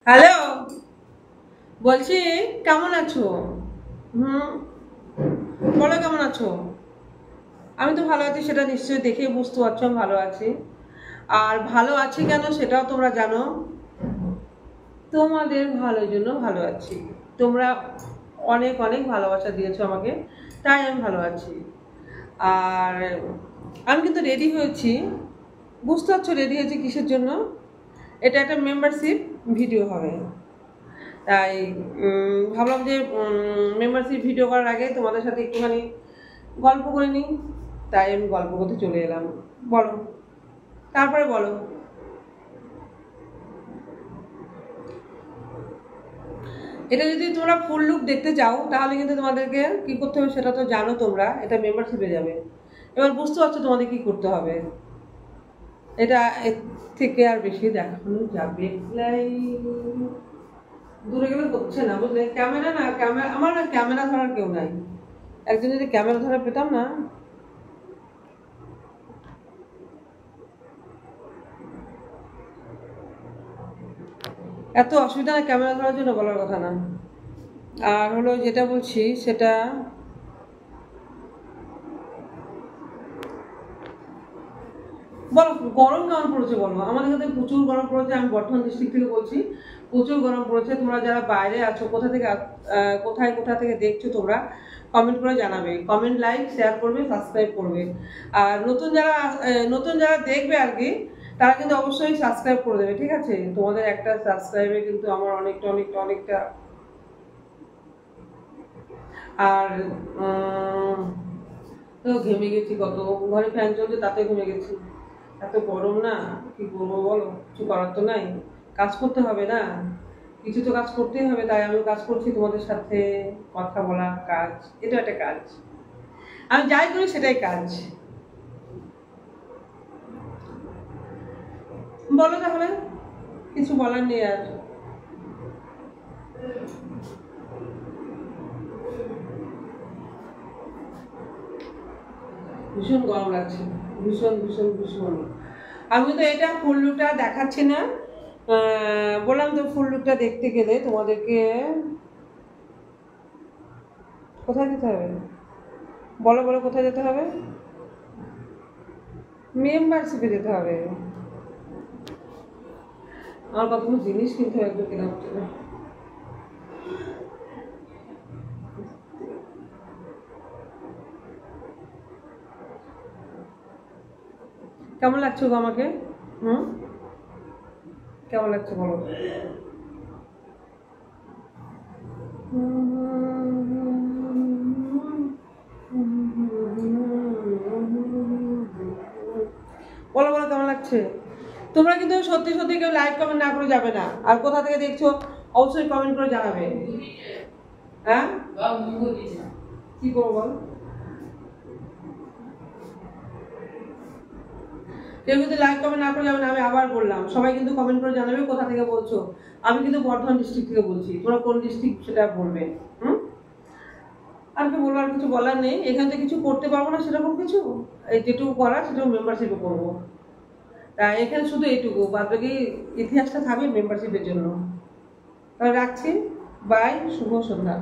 Hello, বলছি কেমন আছো? হুম, বলো কেমন আছো? আমি তো ভালো আছি, সেটা নিশ্চয়ই দেখে বুঝতে পারছো আমি ভালো আছি। আর ভালো আছি কেন সেটাও তোমরা জানো। তোমাদের ভালোর জন্য ভালো আছি। তোমরা অনেক অনেক ভালোবাসা দিয়েছো আমাকে, তাই আমি ভালো আছি। আর আমি কিন্তু রেডি হয়েছি। বুঝতে পারছো রেডি হয়েছি কিসের জন্য? এটা একটা মেম্বারশিপ ভিডিও হবে। তাই ভাবলাম যে মেম্বারশিপ ভিডিও করার আগে তোমাদের সাথে একটুখানি গল্প করে নিই। তাই আমি গল্প করতে চলে এলাম। বলো, তারপরে বলো। এটা যদি তোমরা ফুল লুক দেখতে চাও তাহলে কিন্তু তোমাদেরকে কি করতে হবে সেটা তো জানো তোমরা, এটা মেম্বারশিপে যাবে। এবার বুঝতে পারছো তোমাদের কি করতে হবে। এটা এর থেকে আর বেশি দেখানো যাবে দূরে গেলে হচ্ছে না, বুঝলে? ক্যামেরা না, ক্যামেরা আমার না, ক্যামেরা ধরার কেউ নাই। একজন যদি ক্যামেরা ধরা পেতাম না। এত অসুবিধা না ক্যামেরা ধরার জন্য, বলার কথা না। আর হলো যেটা বলছি সেটা, বলো গরম কেমন পড়েছে বলো। আমাদের কাছে প্রচুর গরম পড়েছে, আমি বর্ধমান ডিস্ট্রিক্ট থেকে বলছি। প্রচুর গরম পড়েছে। তোমরা যারা বাইরে আছো, কোথা থেকে কোথা থেকে দেখছো তোমরা কমেন্ট করে জানাবে। কমেন্ট, লাইক, শেয়ার করবে, সাবস্ক্রাইব করবে। আর নতুন যারা দেখবে আর কি, তারা কিন্তু অবশ্যই সাবস্ক্রাইব করে দেবে, ঠিক আছে? তোমাদের একটা সাবস্ক্রাইবে কিন্তু আমার অনেকটা অনেকটা অনেকটা। আর তো ঘেমে গেছি, কত ঘরে ফ্যান চলছে তাতে ঘেমে গেছি। এত গরম না, কি করবো বলো? কিছু করার তো নাই, কাজ করতে হবে না? কিছু তো কাজ করতেই হবে, তাই আমি কাজ করছি। তোমাদের সাথে কথা বলা কাজ, এটা একটা কাজ। আমি যাই করি সেটাই কাজ। বলো তাহলে, কিছু বলার নেই আর। ভীষণ গরম লাগছে, ভীষণ ভীষণ ভীষণ। আমি তো এটা ফুল লুকটা দেখাচ্ছি না। বললাম তো ফুল লুকটা দেখতে গেলে তোমাদেরকে কোথায় যেতে হবে? বলো বলো, কোথায় যেতে হবে? মেম্বারশিপে যেতে হবে। আমার কতগুলো জিনিস কিনতে হবে, একটু কেনা হচ্ছে না। কেমন লাগছে গো আমাকে? হুম, কেমন লাগছে বলো? বলো বলো, কেমন লাগছে? তোমরা কিন্তু সত্যি সত্যি কেউ লাইক কমেন্ট না করে যাবে না। আর কোথা থেকে দেখছো অবশ্যই কমেন্ট করে জানাবে। হ্যাঁ, কি করবো বল? কেউ কিন্তু লাইক কমেন্ট না করে যাবে না, আমি আবার বললাম। সবাই কিন্তু কমেন্ট করে জানাবে কোথা থেকে বলছো। আমি কিন্তু বর্ধমান ডিস্ট্রিক্ট থেকে বলছি, তোমরা কোন ডিস্ট্রিক্ট সেটা বলবে। হুম, আর কি বলবো? আর কিছু বলার নেই। এখান থেকে কিছু করতে পারবো না সেরকম কিছু। এই যেটুকু করা সেটুকু মেম্বারশিপে করবো। তা এখানে শুধু এইটুকু, বাদ বাকি ইতিহাসটা থাকবে মেম্বারশিপের জন্য। তাহলে রাখছি। বাই, শুভ সন্ধ্যা।